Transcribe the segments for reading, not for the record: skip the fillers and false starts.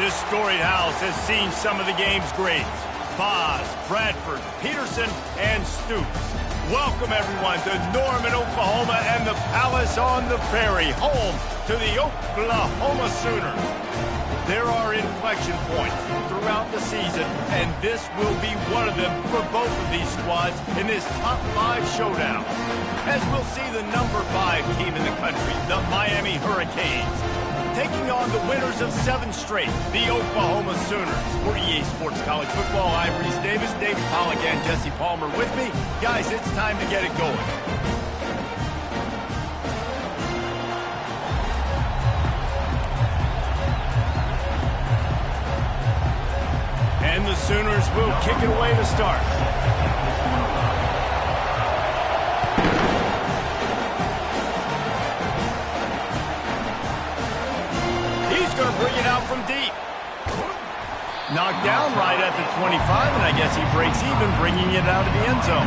This storied house has seen some of the game's greats. Boz, Bradford, Peterson, and Stoops. Welcome, everyone, to Norman, Oklahoma, and the Palace on the Prairie, home to the Oklahoma Sooners. There are inflection points throughout the season, and this will be one of them for both of these squads in this top 5 showdown. As we'll see the number 5 team in the country, the Miami Hurricanes, taking on the winners of 7 straight, the Oklahoma Sooners. For EA Sports College Football, I'm Reese Davis, David Pollack, and Jesse Palmer with me. Guys, it's time to get it going. And the Sooners will kick it away to start. Going to bring it out from deep. Knocked down right at the 25, and I guess he breaks even, bringing it out of the end zone.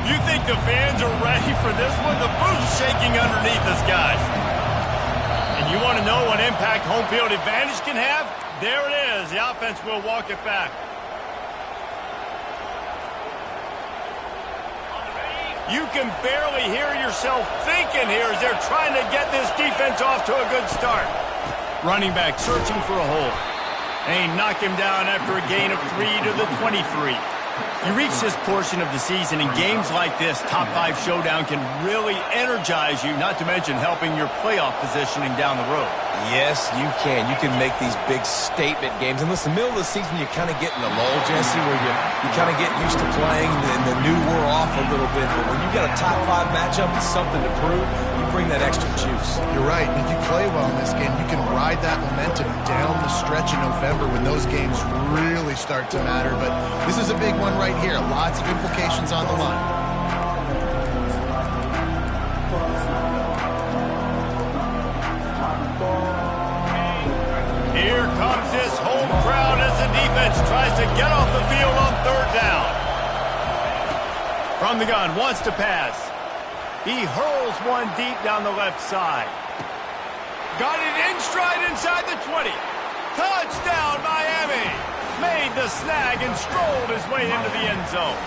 You think the fans are ready for this one? The booth's shaking underneath us, guys. You want to know what impact home field advantage can have? There it is. The offense will walk it back. You can barely hear yourself thinking here as they're trying to get this defense off to a good start. Running back searching for a hole. And he knocked him down after a gain of 3 to the 23. You reach this portion of the season, and games like this, top 5 showdown, can really energize you, not to mention helping your playoff positioning down the road. Yes, you can. You can make these big statement games. And listen, middle of the season, you kind of get in the lull, Jesse, where you kind of get used to playing, and the new wear off a little bit. But when you got a top 5 matchup and something to prove, you bring that extra juice. You're right. And if you play well in this game, you can ride that momentum down the stretch in November when those games really start to matter. But this is a big one right here. Lots of implications on the line. Here comes this home crowd as the defense tries to get off the field on 3rd down. From the gun, wants to pass. He hurls one deep down the left side. Got it in stride inside the 20. Touchdown, Miami! Made the snag and strolled his way into the end zone.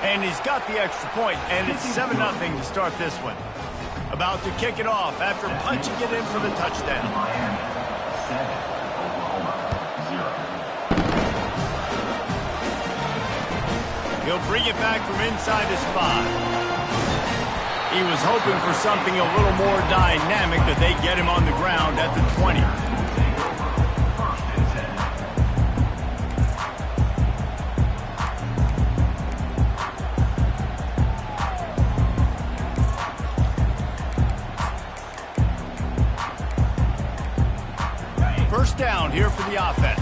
And he's got the extra point, and it's 7-0 to start this one. About to kick it off after punching it in for the touchdown. He'll bring it back from inside his 5. He was hoping for something a little more dynamic, that they get him on the ground at the 20. First down here for the offense.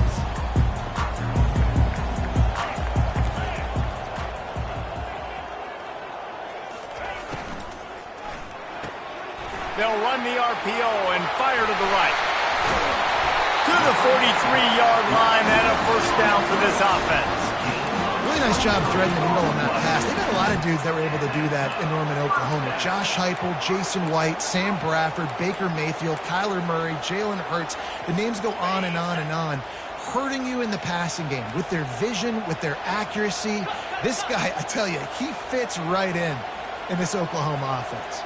They'll run the RPO and fire to the right. To the 43-yard line and a first down for this offense. Really nice job threading the needle on that pass. They've got a lot of dudes that were able to do that in Norman, Oklahoma. Josh Heupel, Jason White, Sam Bradford, Baker Mayfield, Kyler Murray, Jalen Hurts. The names go on and on and on. Hurting you in the passing game with their vision, with their accuracy. This guy, I tell you, he fits right in this Oklahoma offense.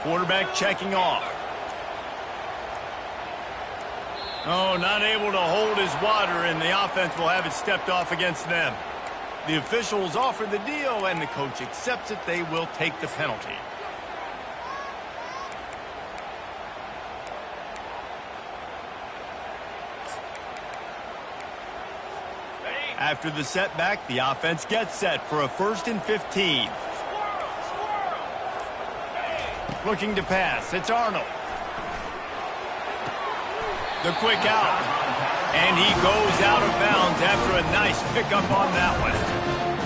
Quarterback checking off. Oh, not able to hold his water, and the offense will have it stepped off against them. The officials offer the deal, and the coach accepts it. They will take the penalty. After the setback, the offense gets set for a 1st and 15. Looking to pass. It's Arnold. The quick out. And he goes out of bounds after a nice pickup on that one.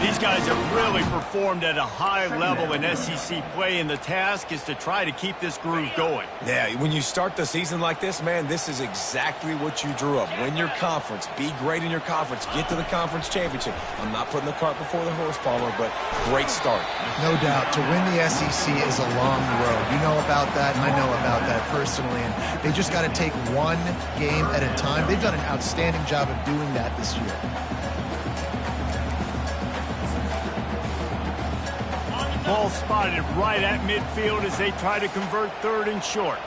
These guys have really performed at a high level in SEC play, and the task is to try to keep this groove going. Yeah, when you start the season like this, man, this is exactly what you drew up. Win your conference. Be great in your conference. Get to the conference championship. I'm not putting the cart before the horse, Palmer, but great start. No doubt. To win the SEC is a long road. You know about that, and I know about that personally, and they just got to take one game at a time. They've done an outstanding job of doing that this year. Ball spotted right at midfield as they try to convert third and short.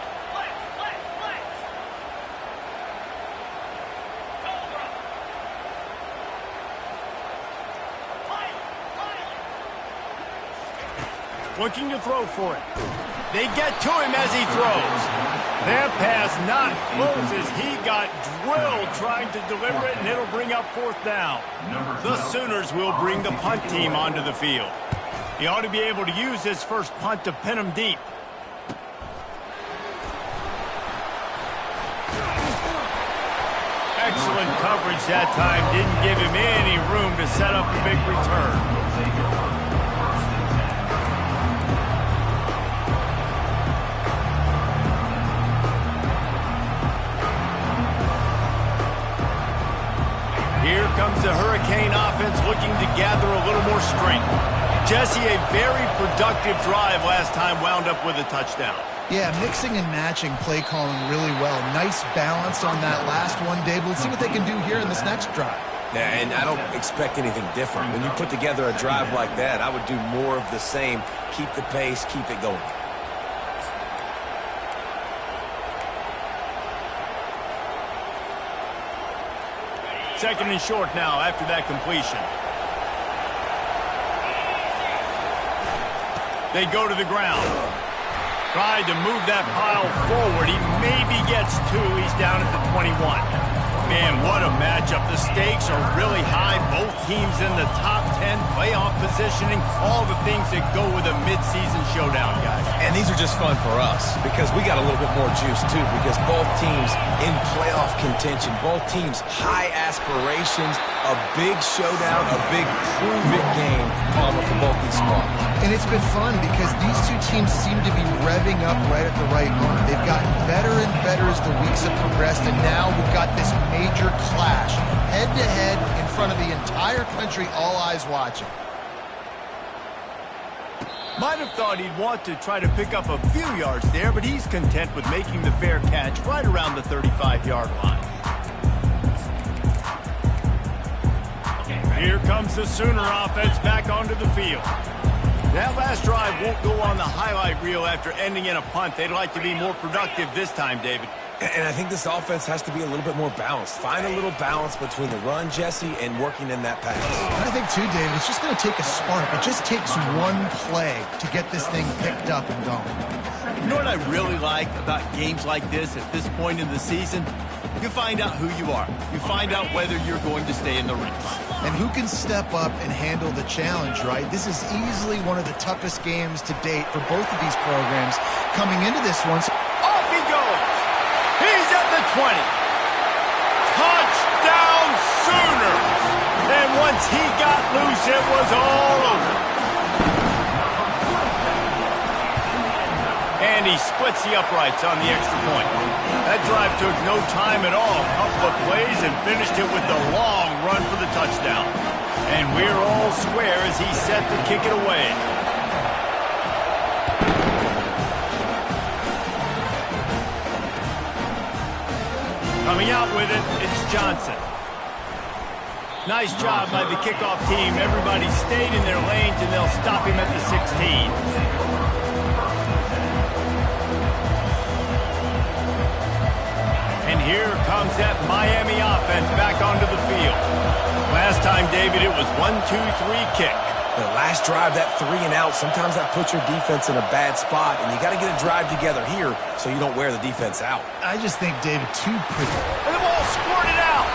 Looking to throw for it. They get to him as he throws. That pass not close as he got drilled trying to deliver it, and it'll bring up fourth down. The Sooners will bring the punt team onto the field. He ought to be able to use his first punt to pin him deep. Excellent coverage that time. Didn't give him any room to set up a big return. Here comes the Hurricane offense looking to gather a little more strength. Jesse, a very productive drive last time, wound up with a touchdown. Yeah, mixing and matching play calling really well. Nice balance on that last one, Dave. Let's see what they can do here in this next drive. Yeah, and I don't expect anything different. When you put together a drive like that, I would do more of the same. Keep the pace, keep it going. Second and short now after that completion. They go to the ground. Tried to move that pile forward. He maybe gets two. He's down at the 21. Man, what a matchup. The stakes are really high. Both teams in the top 10, playoff positioning, all the things that go with a midseason showdown, guys. And these are just fun for us because we got a little bit more juice, too, because both teams in playoff contention, both teams high aspirations, a big showdown, a big prove-it game, Palmer, for both these squads. And it's been fun because these two teams seem to be revving up right at the right moment. They've gotten better and better as the weeks have progressed, and now we've got this major clash, head-to-head in front of the entire country, all eyes watching. Might have thought he'd want to try to pick up a few yards there, but he's content with making the fair catch right around the 35-yard line. Here comes the Sooner offense back onto the field. That last drive won't go on the highlight reel after ending in a punt. They'd like to be more productive this time, David. And I think this offense has to be a little bit more balanced. Find a little balance between the run, Jesse, and working in that pass. I think, too, David, it's just going to take a spark. It just takes one play to get this thing picked up and going. You know what I really like about games like this at this point in the season? You find out who you are. You find out whether you're going to stay in the race. And who can step up and handle the challenge, right? This is easily one of the toughest games to date for both of these programs. Coming into this one... Off he goes! He's at the 20. Touchdown Sooners! And once he got loose, it was all over. And he splits the uprights on the extra point. That drive took no time at all. A couple of plays and finished it with the long run for the touchdown. And we're all square as he's set to kick it away. Coming out with it, it's Johnson. Nice job by the kickoff team. Everybody stayed in their lanes, and they'll stop him at the 16. And here comes that Miami offense back onto the field. Last time, David, it was 1-2-3 kick. The last drive, that 3 and out, sometimes that puts your defense in a bad spot, and you got to get a drive together here so you don't wear the defense out. I just think, David, too pretty. And the ball squirted out.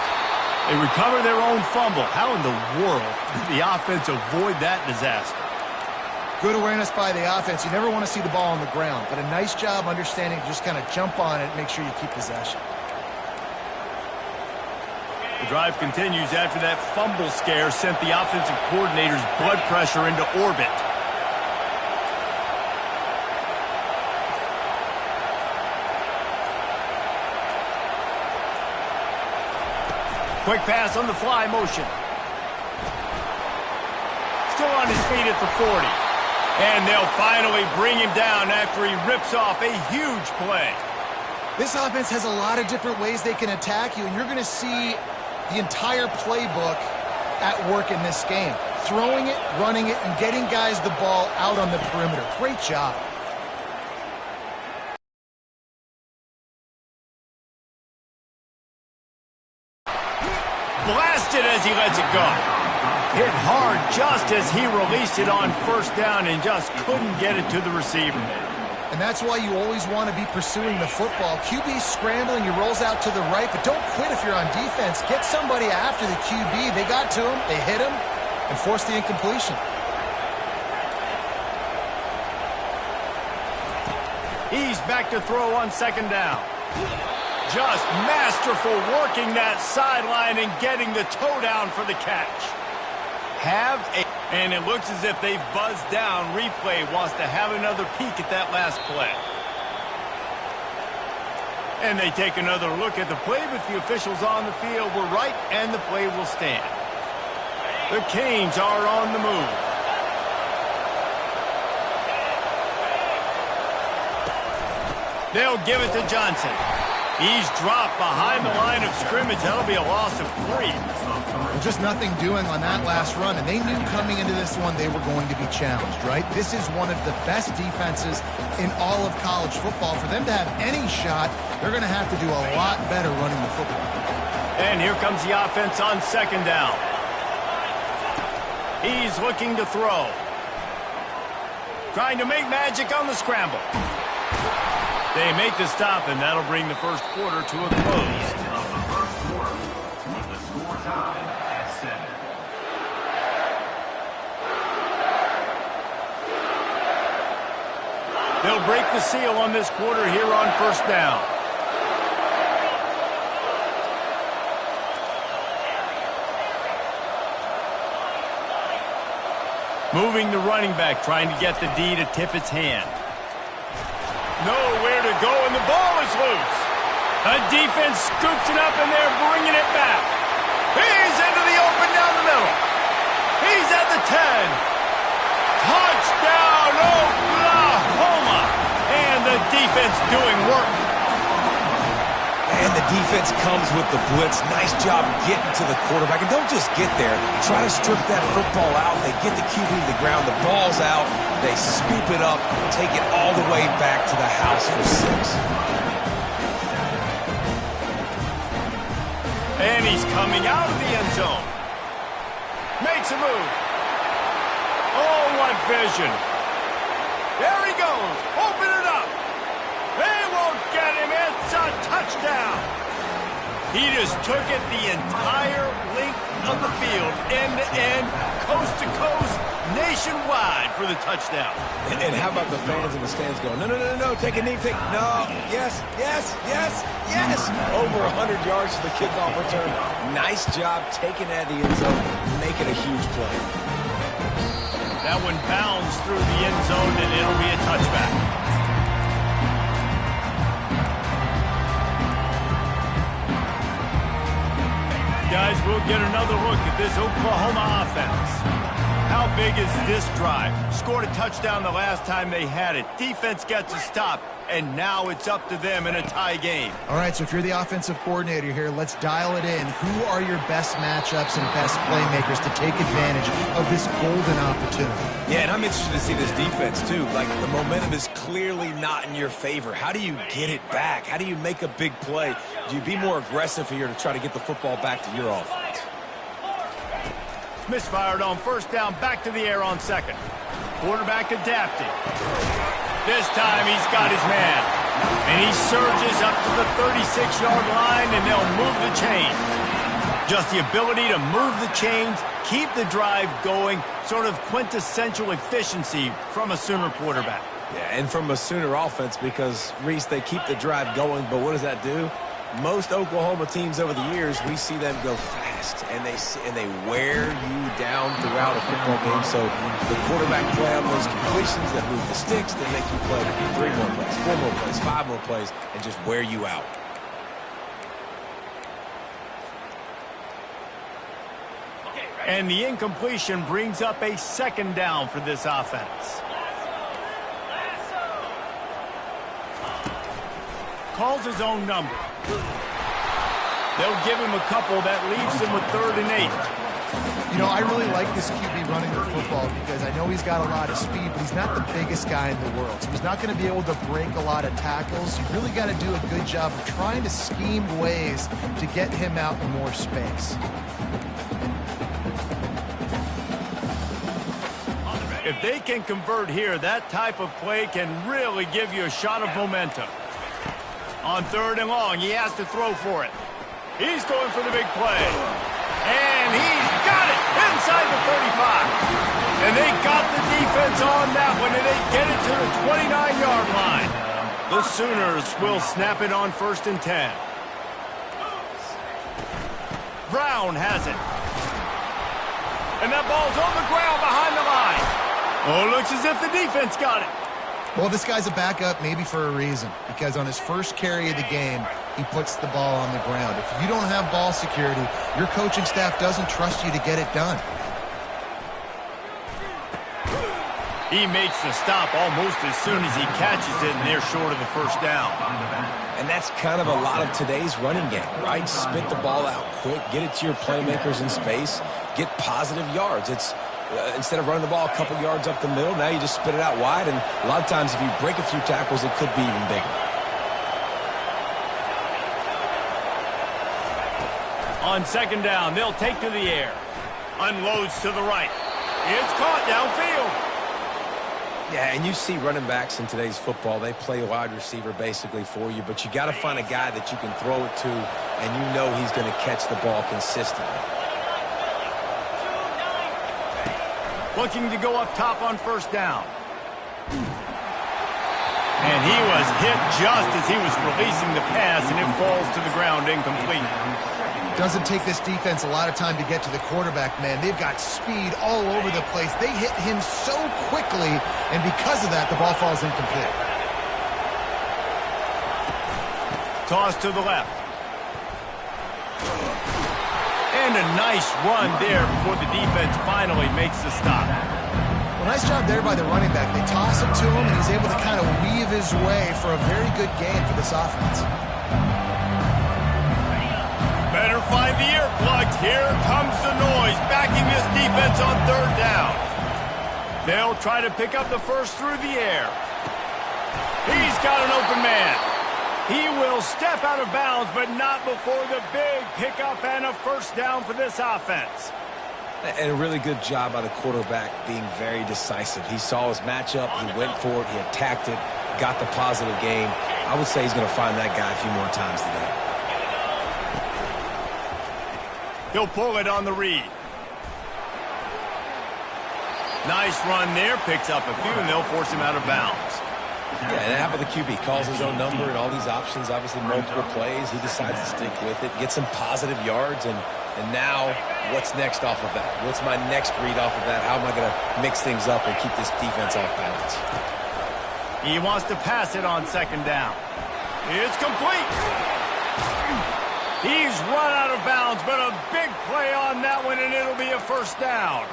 They recover their own fumble. How in the world did the offense avoid that disaster? Good awareness by the offense. You never want to see the ball on the ground, but a nice job understanding to just kind of jump on it and make sure you keep possession. The drive continues after that fumble scare sent the offensive coordinator's blood pressure into orbit. Quick pass on the fly motion. Still on his feet at the 40. And they'll finally bring him down after he rips off a huge play. This offense has a lot of different ways they can attack you, and you're going to see the entire playbook at work in this game. Throwing it, running it, and getting guys the ball out on the perimeter. Great job. Blasted as he lets it go. Hit hard just as he released it on first down and just couldn't get it to the receiver. And that's why you always want to be pursuing the football. QB's scrambling, he rolls out to the right, but don't quit if you're on defense. Get somebody after the QB. They got to him, they hit him, and forced the incompletion. He's back to throw on second down. Just masterful working that sideline and getting the toe down for the catch. And it looks as if they've buzzed down. Replay wants to have another peek at that last play. And they take another look at the play, but the officials on the field were right, and the play will stand. The Canes are on the move. They'll give it to Johnson. He's dropped behind the line of scrimmage. That'll be a loss of 3. Just nothing doing on that last run, and they knew coming into this one they were going to be challenged, right? This is one of the best defenses in all of college football. For them to have any shot, they're going to have to do a lot better running the football. And here comes the offense on second down. He's looking to throw. Trying to make magic on the scramble. They make the stop, and that'll bring the first quarter to a close. They'll break the seal on this quarter here on first down. Moving the running back, trying to get the D to tip its hand. Nowhere to go, and the ball is loose. A defense scoops it up, and they're bringing it back. He's into the open down the middle. He's at the 10. Touchdown, Oklahoma! And the defense doing work. And the defense comes with the blitz. Nice job getting to the quarterback. And don't just get there. Try to strip that football out. They get the QB to the ground. The ball's out. They scoop it up, take it all the way back to the house for 6. And he's coming out of the end zone. Makes a move. Oh, what vision. There he goes. Open it up. They won't get him. It's a touchdown. He just took it the entire length of the field, end to end, coast to coast, nationwide for the touchdown. And how about the fans in the stands going, no, no, no, no, take a knee, no, yes, yes, yes, yes. Over 100 yards to the kickoff return. Nice job taking that to the end zone, making a huge play. That one bounds through the end zone, and it'll be a touchback. Guys, we'll get another look at this Oklahoma offense. How big is this drive? Scored a touchdown the last time they had it. Defense gets a stop, and now it's up to them in a tie game. All right, so if you're the offensive coordinator here, let's dial it in. Who are your best matchups and best playmakers to take advantage of this golden opportunity? Yeah, and I'm interested to see this defense, too. Like, the momentum is clearly not in your favor. How do you get it back? How do you make a big play? Do you be more aggressive here to try to get the football back to your offense? Misfired on first down, back to the air on second. Quarterback adapting. This time he's got his man. And he surges up to the 36-yard line, and they'll move the chain. Just the ability to move the chains, keep the drive going, sort of quintessential efficiency from a Sooner quarterback. Yeah, and from a Sooner offense because, Reese, they keep the drive going, but what does that do? most Oklahoma teams over the years, we see them go fast, and they wear you down throughout a football game. So the quarterback play on those completions that move the sticks, that make you play 3 more plays, 4 more plays, 5 more plays, and just wear you out. And the incompletion brings up a 2nd down for this offense. Calls his own number. They'll give him a couple that leaves him with 3rd and 8. You know, I really like this QB running the football because I know he's got a lot of speed, but he's not the biggest guy in the world. So he's not going to be able to break a lot of tackles. You really got to do a good job of trying to scheme ways to get him out in more space. If they can convert here, that type of play can really give you a shot of momentum. On 3rd and long, he has to throw for it. He's going for the big play. And he's got it inside the 35. And they got the defense on that one, and they get it to the 29-yard line. The Sooners will snap it on 1st and 10. Brown has it. And that ball's on the ground behind the line. Oh, looks as if the defense got it. Well, this guy's a backup maybe for a reason, because on his first carry of the game, he puts the ball on the ground. If you don't have ball security, your coaching staff doesn't trust you to get it done. He makes the stop almost as soon as he catches it, and they're short of the 1st down. And that's kind of a lot of today's running game, right? Spit the ball out quick, get it to your playmakers in space, get positive yards. It's instead of running the ball a couple yards up the middle, now you just spit it out wide, and a lot of times if you break a few tackles, it could be even bigger. On 2nd down, they'll take to the air. Unloads to the right. It's caught downfield. Yeah, and you see running backs in today's football, they play wide receiver basically for you, but you got to find a guy that you can throw it to, and you know he's going to catch the ball consistently. Looking to go up top on 1st down. And he was hit just as he was releasing the pass, and it falls to the ground incomplete. Doesn't take this defense a lot of time to get to the quarterback, man. They've got speed all over the place. They hit him so quickly, and because of that, the ball falls incomplete. Toss to the left. And a nice run there before the defense finally makes the stop. Well, nice job there by the running back. They toss it to him, and he's able to kind of weave his way for a very good gain for this offense. Better find the earplugs. Here comes the noise, backing this defense on 3rd down. They'll try to pick up the 1st through the air. He's got an open man. He will step out of bounds, but not before the big pickup and a 1st down for this offense. And a really good job by the quarterback being very decisive. He saw his matchup, he went for it, he attacked it, got the positive gain. I would say he's going to find that guy a few more times today. He'll pull it on the read. Nice run there, picks up a few, and they'll force him out of bounds. Yeah, and how about the QB? Calls his own number and all these options, obviously multiple plays. He decides to stick with it, get some positive yards, and now what's next off of that? What's my next read off of that? How am I going to mix things up and keep this defense off balance? He wants to pass it on 2nd down. It's complete. He's run out of bounds, but a big play on that one, and it'll be a 1st down.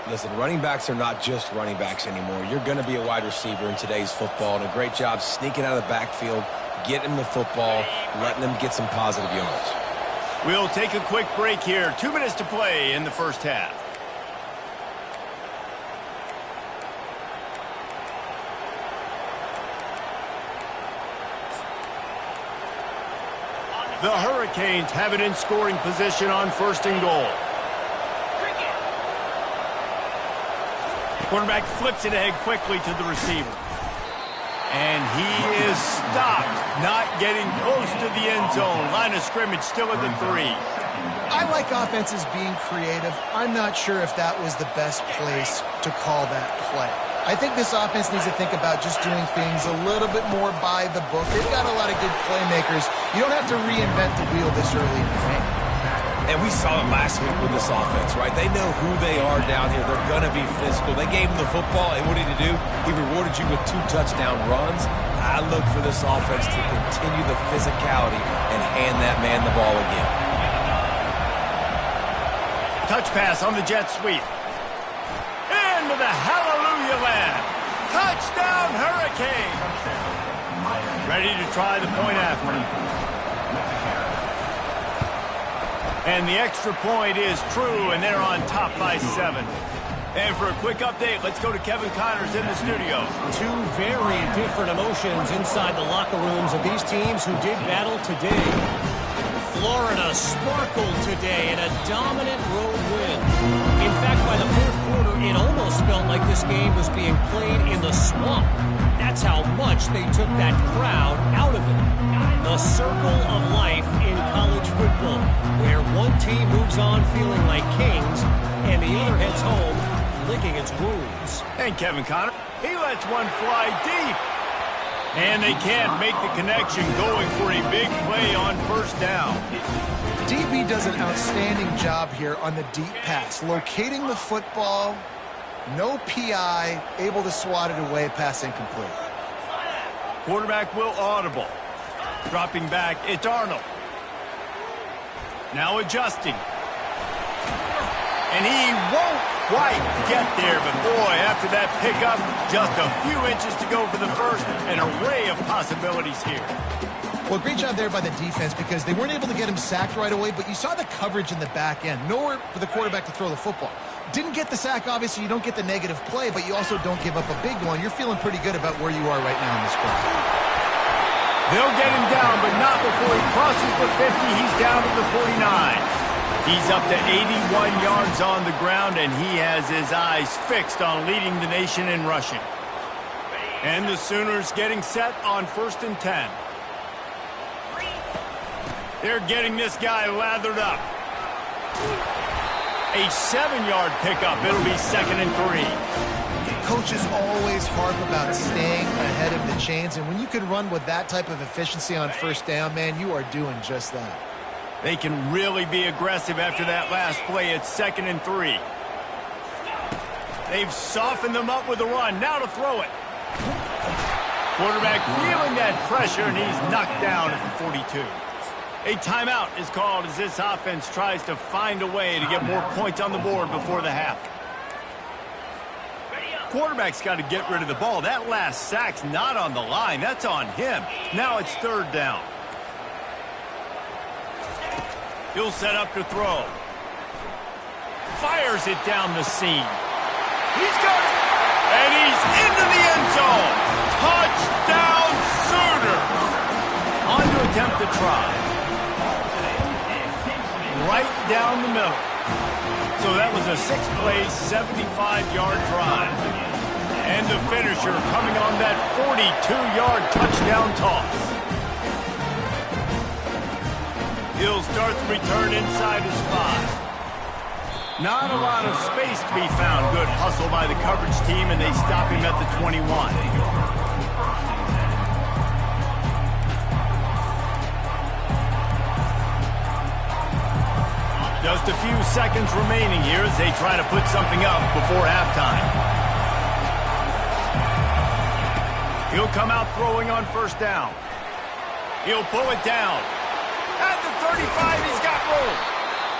Listen, running backs are not just running backs anymore. You're going to be a wide receiver in today's football, and a great job sneaking out of the backfield, getting the football, letting them get some positive yards. We'll take a quick break here. 2 minutes to play in the 1st half. The Hurricanes have it in scoring position on 1st and goal. Quarterback flips it ahead quickly to the receiver. And he is stopped, not getting close to the end zone. Line of scrimmage still at the 3. I like offenses being creative. I'm not sure if that was the best place to call that play. I think this offense needs to think about just doing things a little bit more by the book. They've got a lot of good playmakers. You don't have to reinvent the wheel this early in the game. And we saw it last week with this offense, right? They know who they are down here. They're going to be physical. They gave him the football, and what did he do? He rewarded you with 2 touchdown runs. I look for this offense to continue the physicality and hand that man the ball again. Touch pass on the jet sweep. Into the hallelujah land. Touchdown, Hurricane. Ready to try the point after. And the extra point is true, and they're on top by 7. And for a quick update, let's go to Kevin Connors in the studio. 2 very different emotions inside the locker rooms of these teams who did battle today. Florida sparkled today in a dominant road win. In fact, by the fourth quarter, it almost felt like this game was being played in the swamp. That's how much they took that crowd out of it. The circle of life in college football, where one team moves on feeling like kings, and the other heads home licking its wounds. And Kevin Connors, he lets one fly deep. And they can't make the connection going for a big play on first down. DB does an outstanding job here on the deep pass, locating the football, no PI, able to swat it away, pass incomplete. Quarterback will audible. Dropping back, it's Arnold. Now adjusting. And he won't quite get there, but boy, after that pickup, just a few inches to go for the first, an array of possibilities here. Well, great job there by the defense because they weren't able to get him sacked right away, but you saw the coverage in the back end. Nowhere for the quarterback to throw the football. Didn't get the sack, obviously. You don't get the negative play, but you also don't give up a big one. You're feeling pretty good about where you are right now in this play. They'll get him down, but not before he crosses the 50. He's down to the 49. He's up to 81 yards on the ground, and he has his eyes fixed on leading the nation in rushing. And the Sooners getting set on 1st and 10. They're getting this guy lathered up. A 7-yard pickup. It'll be 2nd and 3. Coaches always harp about staying ahead of the chains, and when you can run with that type of efficiency on first down, man, you are doing just that. They can really be aggressive after that last play. It's 2nd and 3. They've softened them up with a run. Now to throw it. Quarterback feeling that pressure, and he's knocked down at the 42. A timeout is called as this offense tries to find a way to get more points on the board before the half. Quarterback's got to get rid of the ball. That last sack's not on the line. That's on him. Now it's 3rd down. He'll set up to throw. Fires it down the seam. He's got it. And he's into the end zone. Touchdown, Sooners. On to attempt to try. Right down the middle. So that was a 6-play, 75-yard drive. And the finisher coming on that 42-yard touchdown toss. He'll start the return inside his 5. Not a lot of space to be found. Good hustle by the coverage team, and they stop him at the 21. Just a few seconds remaining here as they try to put something up before halftime. He'll come out throwing on first down. He'll pull it down. At the 35, he's got room.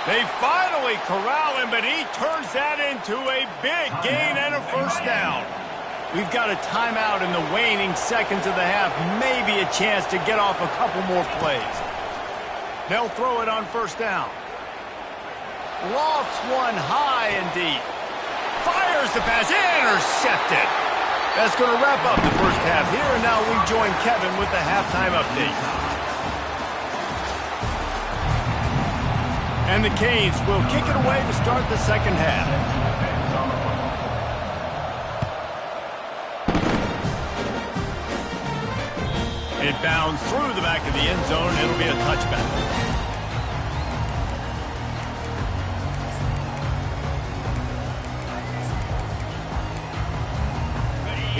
They finally corral him, but he turns that into a big gain and a first down. We've got a timeout in the waning seconds of the half. Maybe a chance to get off a couple more plays. They'll throw it on first down. Lofts one high and deep. Fires the pass. Intercepted. That's going to wrap up the first half here, and now we join Kevin with the halftime update. And the Canes will kick it away to start the second half. It bounds through the back of the end zone. It'll be a touchback.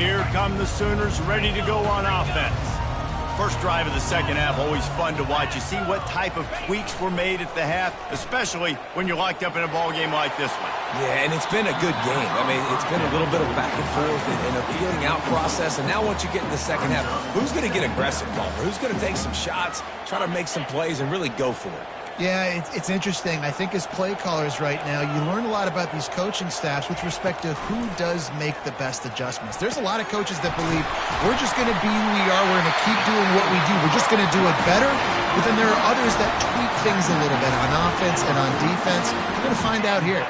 Here come the Sooners ready to go on offense. First drive of the second half, always fun to watch. You see what type of tweaks were made at the half, especially when you're locked up in a ball game like this one. Yeah, and it's been a good game. I mean, it's been a little bit of back and forth and a feeling out process. And now once you get in the second half, who's going to get aggressive, Palmer? Who's going to take some shots, try to make some plays, and really go for it? Yeah, it's interesting. I think as play callers right now, you learn a lot about these coaching staffs with respect to who does make the best adjustments. There's a lot of coaches that believe we're just going to be who we are. We're going to keep doing what we do. We're just going to do it better. But then there are others that tweak things a little bit on offense and on defense. We're going to find out here.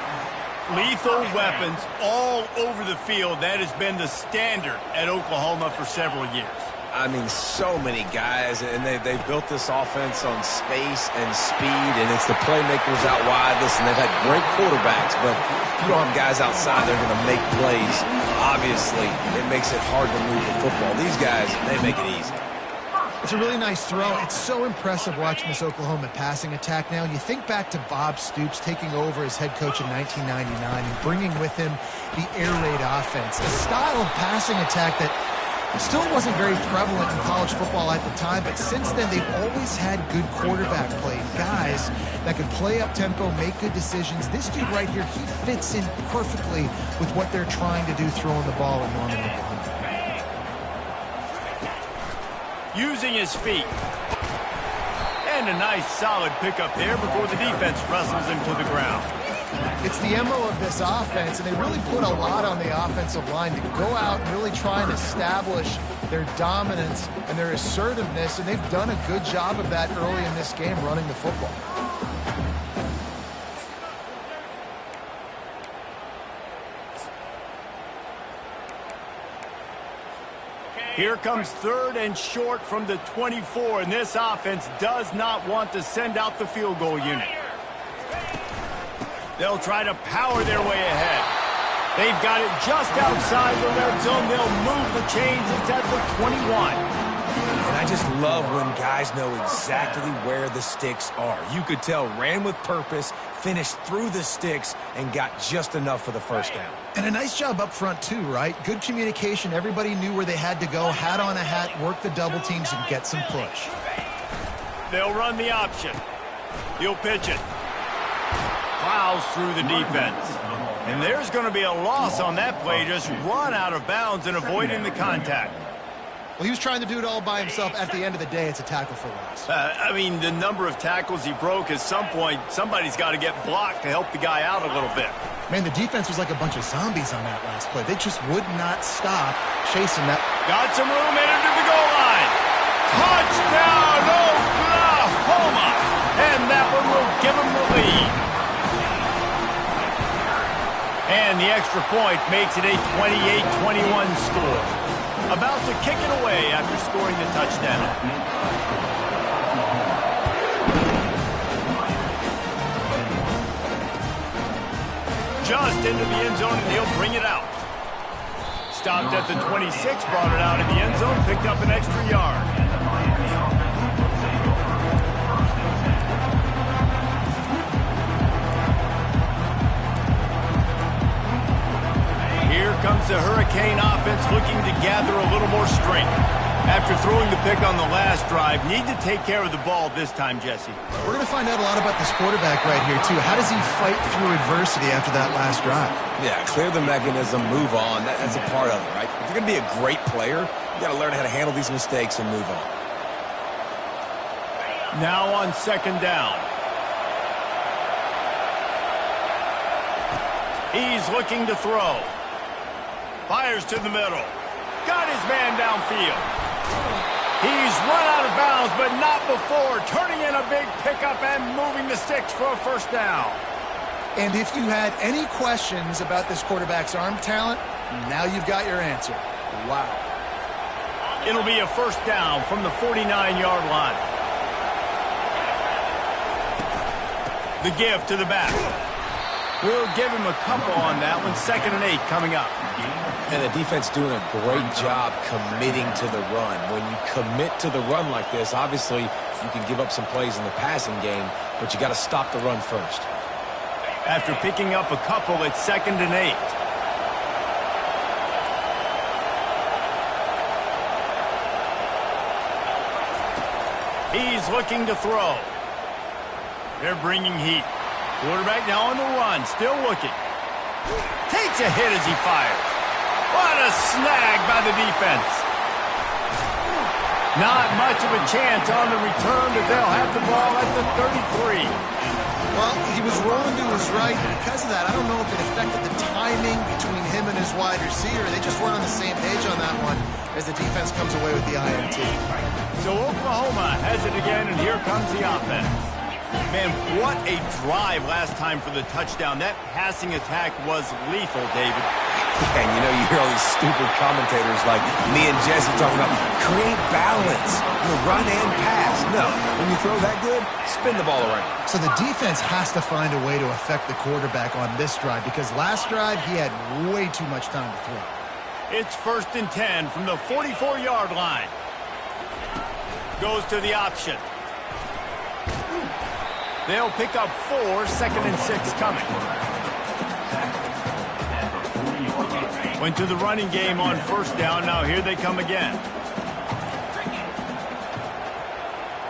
Lethal weapons all over the field. That has been the standard at Oklahoma for several years. I mean, so many guys, and they built this offense on space and speed, and it's the playmakers out wide. Listen, they've had great quarterbacks, but if you don't have guys outside, they're going to make plays. Obviously, it makes it hard to move the football. These guys, they make it easy. It's a really nice throw. It's so impressive watching this Oklahoma passing attack now. And you think back to Bob Stoops taking over as head coach in 1999 and bringing with him the air raid offense, a style of passing attack that still wasn't very prevalent in college football at the time, but since then they've always had good quarterback play, guys that could play up tempo, make good decisions. This dude right here, he fits in perfectly with what they're trying to do throwing the ball in Norman, Oklahoma. Using his feet. And a nice solid pickup there before the defense wrestles him to the ground. It's the MO of this offense, and they really put a lot on the offensive line to go out and really try and establish their dominance and their assertiveness, and they've done a good job of that early in this game running the football. Here comes third and short from the 24, and this offense does not want to send out the field goal unit. They'll try to power their way ahead. They've got it just outside the red zone. They'll move the chains. It's at the 21. And I just love when guys know exactly where the sticks are. You could tell ran with purpose, finished through the sticks, and got just enough for the first down. And a nice job up front too, right? Good communication. Everybody knew where they had to go. Hat on a hat, work the double teams, and get some push. They'll run the option. He'll pitch it. Plows through the defense. And there's going to be a loss on that play. Just run out of bounds and avoiding the contact. Well, he was trying to do it all by himself. At the end of the day, it's a tackle for loss. I mean, the number of tackles he broke, at some point, somebody's got to get blocked to help the guy out a little bit. Man, the defense was like a bunch of zombies on that last play. They just would not stop chasing that. Got some room in into the goal line. Touchdown, Oklahoma! And that one will give them the lead. And the extra point makes it a 28-21 score. About to kick it away after scoring the touchdown. Just into the end zone, and he'll bring it out. Stopped at the 26, brought it out in the end zone, picked up an extra yard. Here comes the Hurricane offense looking to gather a little more strength. After throwing the pick on the last drive, need to take care of the ball this time, Jesse. We're going to find out a lot about this quarterback right here, too. How does he fight through adversity after that last drive? Yeah, clear the mechanism, move on. That's a part of it, right? If you're going to be a great player, you got to learn how to handle these mistakes and move on. Now on second down. He's looking to throw. Fires to the middle. Got his man downfield. He's run out of bounds, but not before. Turning in a big pickup and moving the sticks for a first down. And if you had any questions about this quarterback's arm talent, now you've got your answer. Wow. It'll be a first down from the 49-yard line. The give to the back. We'll give him a couple on that one. 2nd and 8 coming up. And the defense doing a great job committing to the run. When you commit to the run like this, obviously you can give up some plays in the passing game, but you got to stop the run first. After picking up a couple, it's 2nd and 8. He's looking to throw. They're bringing heat. Quarterback now on the run, still looking. Takes a hit as he fires. What a snag by the defense. Not much of a chance on the return, but they'll have the ball at the 33. Well, he was rolling to his right. Because of that, I don't know if it affected the timing between him and his wide receiver. They just weren't on the same page on that one as the defense comes away with the INT. So Oklahoma has it again, and here comes the offense. Man, what a drive last time for the touchdown. That passing attack was lethal, David. And you know, you hear all these stupid commentators like me and Jesse talking about create balance, run and pass. No, when you throw that good, spin the ball around. So the defense has to find a way to affect the quarterback on this drive because last drive he had way too much time to throw. It's 1st and 10 from the 44-yard line. Goes to the option. They'll pick up 4, 2nd and 6 coming. Went to the running game on 1st down. Now here they come again.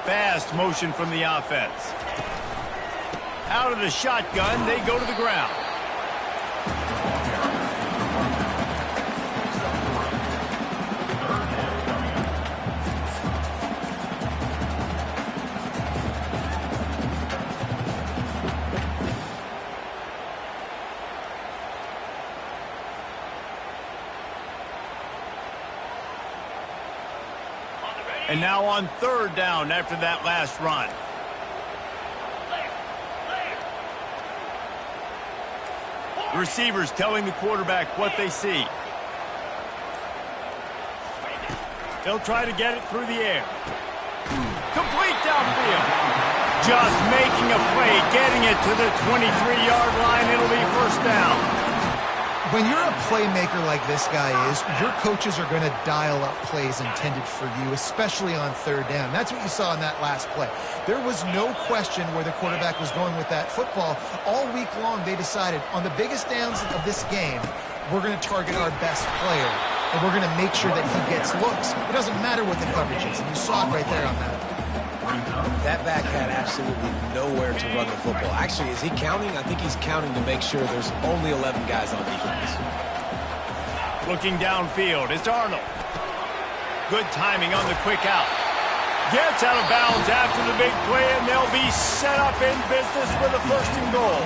Fast motion from the offense. Out of the shotgun, they go to the ground. And now on 3rd down after that last run. Receivers telling the quarterback what they see. They'll try to get it through the air. Complete downfield. Just making a play, getting it to the 23-yard line. It'll be 1st down. When you're a playmaker like this guy is, your coaches are going to dial up plays intended for you, especially on 3rd down. That's what you saw in that last play. There was no question where the quarterback was going with that football. All week long, they decided on the biggest downs of this game, we're going to target our best player, and we're going to make sure that he gets looks. It doesn't matter what the coverage is, and you saw it right there on that. That back had absolutely nowhere to run the football. Actually, is he counting? I think he's counting to make sure there's only 11 guys on defense. Looking downfield, it's Arnold. Good timing on the quick out. Gets out of bounds after the big play, and they'll be set up in business with a 1st and goal.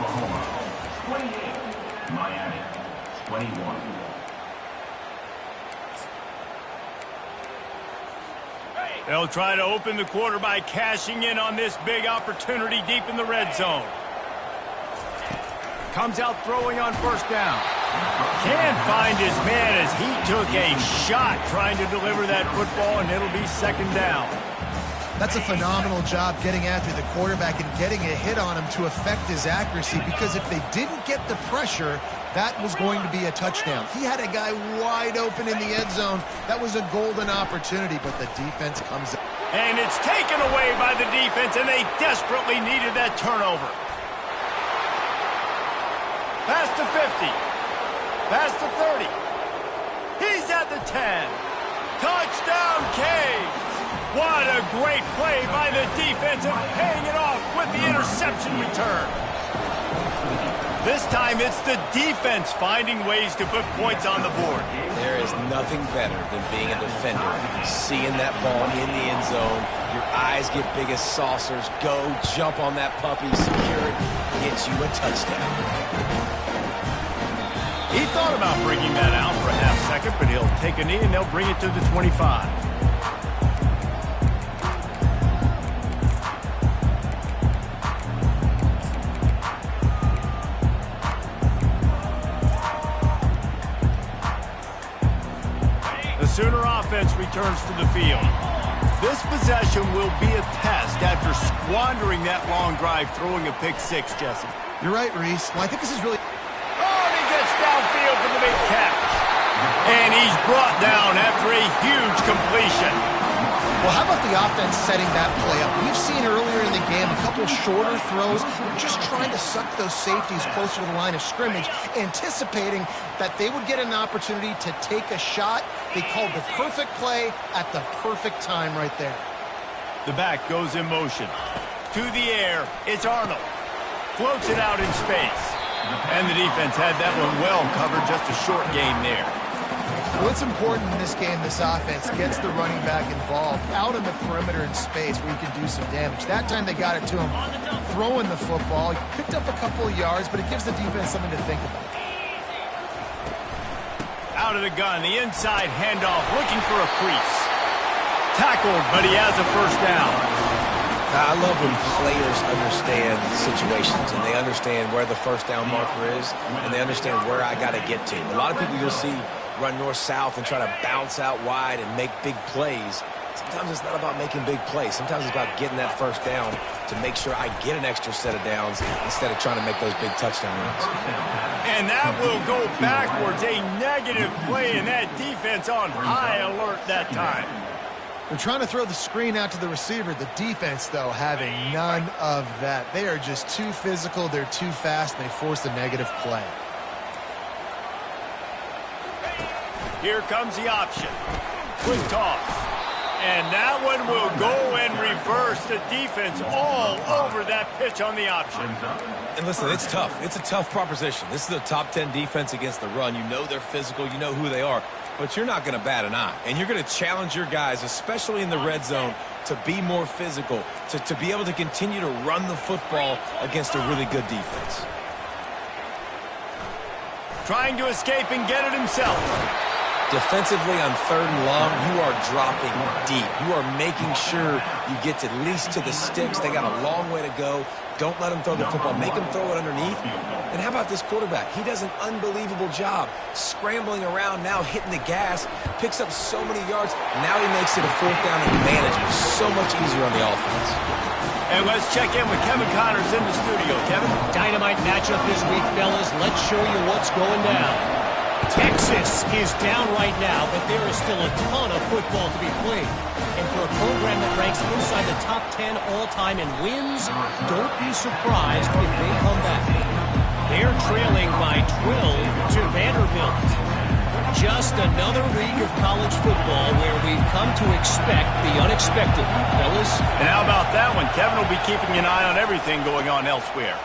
Oklahoma, 28. Miami, 21. They'll try to open the quarter by cashing in on this big opportunity deep in the red zone. Comes out throwing on 1st down. Can't find his man as he took a shot trying to deliver that football, and it'll be 2nd down. That's a phenomenal job getting after the quarterback and getting a hit on him to affect his accuracy, because if they didn't get the pressure, that was going to be a touchdown. He had a guy wide open in the end zone. That was a golden opportunity, but the defense comes in. And it's taken away by the defense, and they desperately needed that turnover. Past the 50. Past the 30. He's at the 10. Touchdown, Canes. What a great play by the defense, and paying it off with the interception return. This time it's the defense finding ways to put points on the board. There is nothing better than being a defender. Seeing that ball in the end zone, your eyes get big as saucers, go jump on that puppy, secure it, gets you a touchdown. He thought about bringing that out for a half second, but he'll take a knee and they'll bring it to the 25. Sooner offense returns to the field. This possession will be a test after squandering that long drive, throwing a pick 6, Jesse. You're right, Reese. Well, I think this is really... Oh, and he gets downfield for the big catch. And he's brought down after a huge completion. Well, how about the offense setting that play up? We've seen earlier in the game a couple shorter throws. They're just trying to suck those safeties closer to the line of scrimmage, anticipating that they would get an opportunity to take a shot. They called the perfect play at the perfect time right there. The back goes in motion. To the air, it's Arnold. Floats it out in space. And the defense had that one well covered, just a short gain there. What's important in this game, this offense gets the running back involved out on the perimeter in space where he can do some damage. That time they got it to him throwing the football. He picked up a couple of yards, but it gives the defense something to think about. Out of the gun, the inside handoff, looking for a crease. Tackled, but he has a first down. Now, I love when players understand situations and they understand where the first down marker is and they understand where I got to get to. A lot of people you'll see run north-south and try to bounce out wide and make big plays. Sometimes it's not about making big plays. Sometimes it's about getting that first down to make sure I get an extra set of downs instead of trying to make those big touchdown runs. And that will go backwards. A negative play, and that defense on high alert that time. They're trying to throw the screen out to the receiver. The defense, though, having none of that. They are just too physical. They're too fast, and they force a negative play. Here comes the option. Quick toss. And that one will go and reverse. The defense all over that pitch on the option. And listen, it's tough. It's a tough proposition. This is a top 10 defense against the run. You know they're physical. You know who they are. But you're not going to bat an eye. And you're going to challenge your guys, especially in the red zone, to be more physical, to be able to continue to run the football against a really good defense. Trying to escape and get it himself. Defensively on 3rd and long, you are dropping deep. You are making sure you get at least to the sticks. They got a long way to go. Don't let them throw the football. Make them throw it underneath. And how about this quarterback? He does an unbelievable job scrambling around, now hitting the gas, picks up so many yards. Now he makes it a 4th down and manageable. So much easier on the offense. And let's check in with Kevin Connors in the studio. Kevin? Dynamite matchup this week, fellas. Let's show you what's going down. Texas is down right now, but there is still a ton of football to be played. And for a program that ranks inside the top 10 all-time in wins, don't be surprised if they come back. They're trailing by 12 to Vanderbilt. Just another week of college football where we've come to expect the unexpected, fellas. And how about that one? Kevin will be keeping an eye on everything going on elsewhere.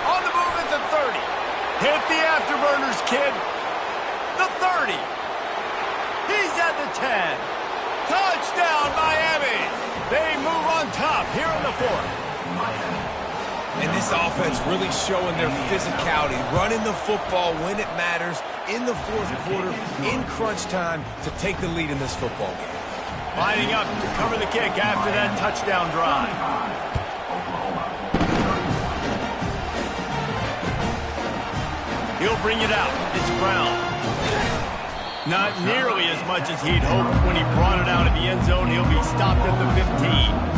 On the move at the 30. Hit the afterburners, kid. The 30. He's at the 10. Touchdown, Miami. They move on top here in the 4th. And this offense really showing their physicality, running the football when it matters, in the 4th quarter, in crunch time, to take the lead in this football game. Lining up to cover the kick after that touchdown drive. He'll bring it out. It's Brown. Not nearly as much as he'd hoped when he brought it out of the end zone. He'll be stopped at the 15.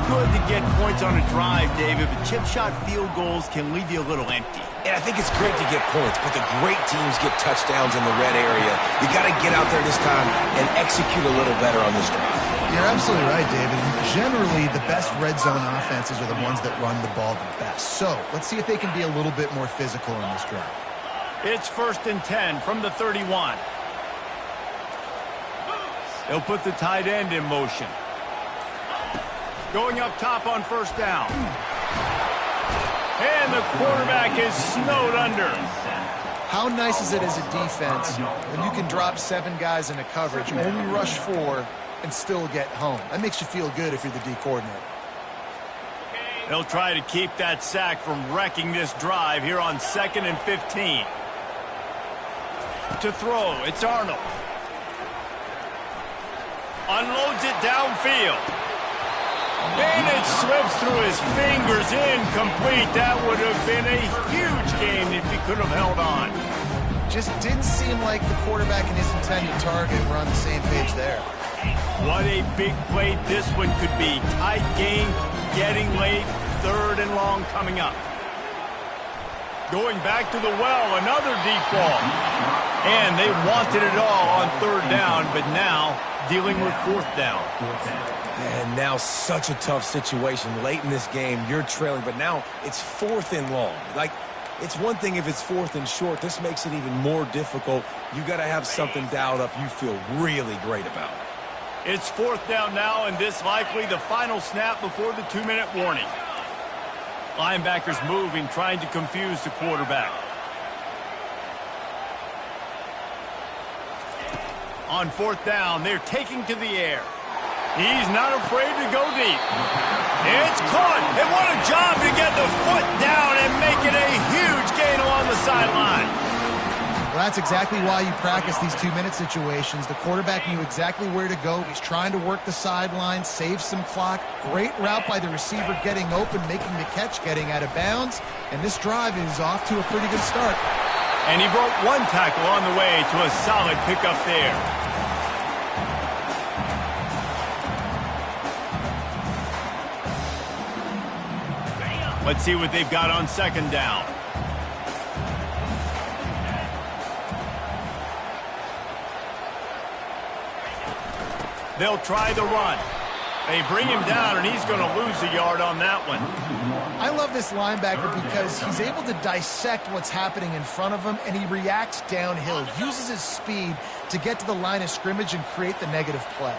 Good to get points on a drive, David, but chip shot field goals can leave you a little empty. And I think it's great to get points, but the great teams get touchdowns in the red area. You got to get out there this time and execute a little better on this drive. You're absolutely right, David. Generally, the best red zone offenses are the ones that run the ball the best. So let's see if they can be a little bit more physical in this drive. It's 1st and 10 from the 31. They'll put the tight end in motion. Going up top on 1st down. And the quarterback is snowed under. How nice is it as a defense when you can drop 7 guys into coverage, only rush 4, and still get home? That makes you feel good if you're the D coordinator. They'll try to keep that sack from wrecking this drive here on 2nd and 15. To throw, it's Arnold. Unloads it downfield. And it slips through his fingers, incomplete. That would have been a huge game if he could have held on. Just didn't seem like the quarterback and his intended target were on the same page there. What a big play this one could be. Tight game, getting late, 3rd and long coming up. Going back to the well, another deep ball. And they wanted it all on 3rd down, but now dealing with 4th down. And now such a tough situation. Late in this game, you're trailing, but now it's 4th and long. Like, it's one thing if it's 4th and short. This makes it even more difficult. You got to have something dialed up you feel really great about. It's 4th down now, and this likely the final snap before the 2-minute warning. Linebackers moving, trying to confuse the quarterback. On 4th down, they're taking to the air. He's not afraid to go deep. It's caught, and what a job to get the foot down and make it a huge gain along the sideline. Well, that's exactly why you practice these 2-minute situations. The quarterback knew exactly where to go. He's trying to work the sideline, save some clock. Great route by the receiver getting open, making the catch, getting out of bounds. And this drive is off to a pretty good start. And he broke one tackle on the way to a solid pickup there. Let's see what they've got on 2nd down. They'll try the run. They bring him down, and he's going to lose a yard on that one. I love this linebacker because he's able to dissect what's happening in front of him, and he reacts downhill, uses his speed to get to the line of scrimmage and create the negative play.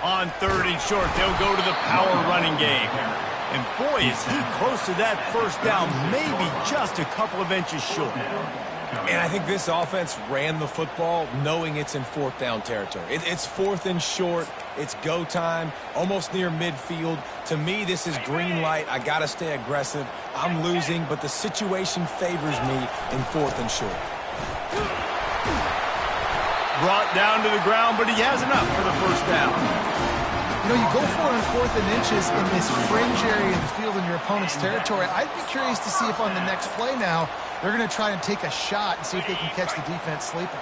On 3rd and short, they'll go to the power running game. And boy, is he close to that 1st down, maybe just a couple of inches short. And I think this offense ran the football knowing it's in 4th down territory. It's 4th and short. It's go time, almost near midfield. To me, this is green light. I got to stay aggressive. I'm losing, but the situation favors me in 4th and short. Brought down to the ground, but he has enough for the 1st down. You know, you go for it on 4th and inches in this fringe area of the field in your opponent's territory. I'd be curious to see if on the next play now, they're going to try and take a shot and see if they can catch the defense sleeping.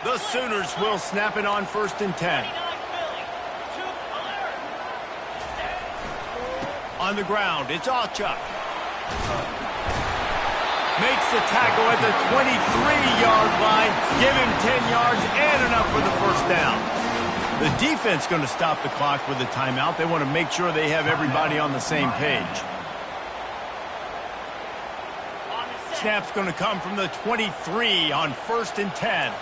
The Sooners will snap it on 1st and 10. On the ground, it's Achuk. Makes the tackle at the 23-yard line. Give him 10 yards and enough for the 1st down. The defense going to stop the clock with a timeout. They want to make sure they have everybody on the same page. Snap's going to come from the 23 on 1st and 10.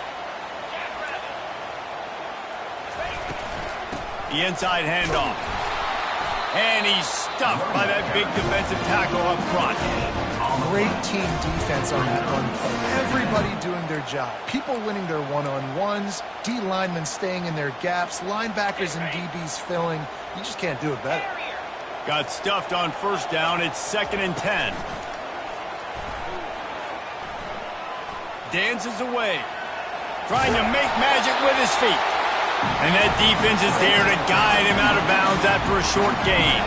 The inside handoff. And he's stuffed by that big defensive tackle up front. Great team defense on that run play. Everybody doing their job. People winning their one-on-ones, D linemen staying in their gaps, linebackers and DBs filling. You just can't do it better. Got stuffed on 1st down. It's 2nd and 10. Dances away. Trying to make magic with his feet. And that defense is there to guide him out of bounds after a short gain.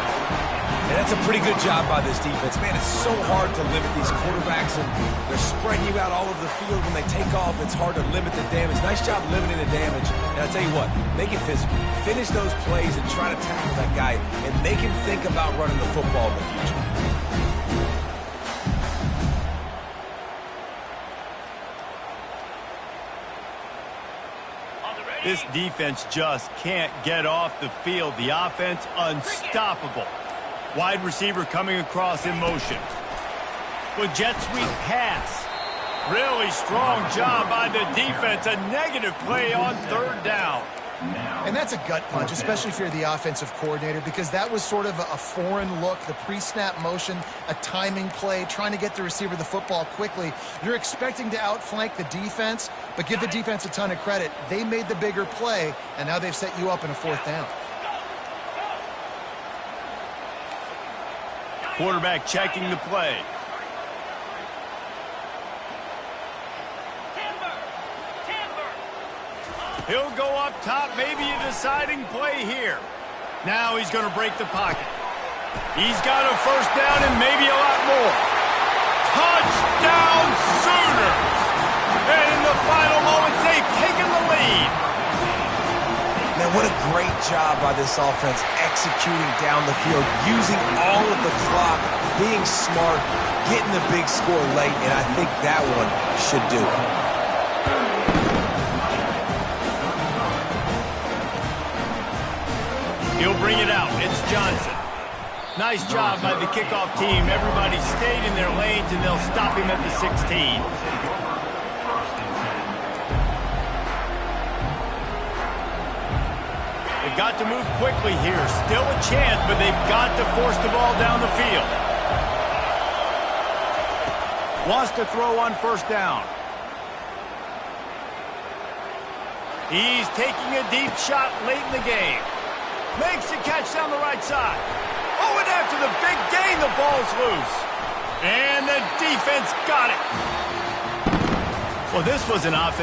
And that's a pretty good job by this defense. Man, it's so hard to limit these quarterbacks, and they're spreading you out all over the field. When they take off, it's hard to limit the damage. Nice job limiting the damage. And I'll tell you what, make it physical. Finish those plays and try to tackle that guy and make him think about running the football in the future. This defense just can't get off the field. The offense unstoppable. Wide receiver coming across in motion. With jet sweep pass. Really strong job by the defense. A negative play on 3rd down. And that's a gut punch, especially if you're the offensive coordinator, because that was sort of a foreign look, the pre-snap motion, a timing play, trying to get the receiver the football quickly. You're expecting to outflank the defense, but give the defense a ton of credit. They made the bigger play, and now they've set you up in a 4th down. Quarterback checking the play. He'll go up top, maybe a deciding play here. Now he's going to break the pocket. He's got a first down and maybe a lot more. Touchdown Sooners! And in the final moments, they've taken the lead. Man, what a great job by this offense executing down the field, using all of the clock, being smart, getting the big score late, and I think that one should do it. He'll bring it out. It's Johnson. Nice job by the kickoff team. Everybody stayed in their lanes, and they'll stop him at the 16. They've got to move quickly here. Still a chance, but they've got to force the ball down the field. Wants to throw on first down. He's taking a deep shot late in the game. Makes the catch down the right side. Oh, and after the big gain, the ball's loose. And the defense got it. Well, this was an offense.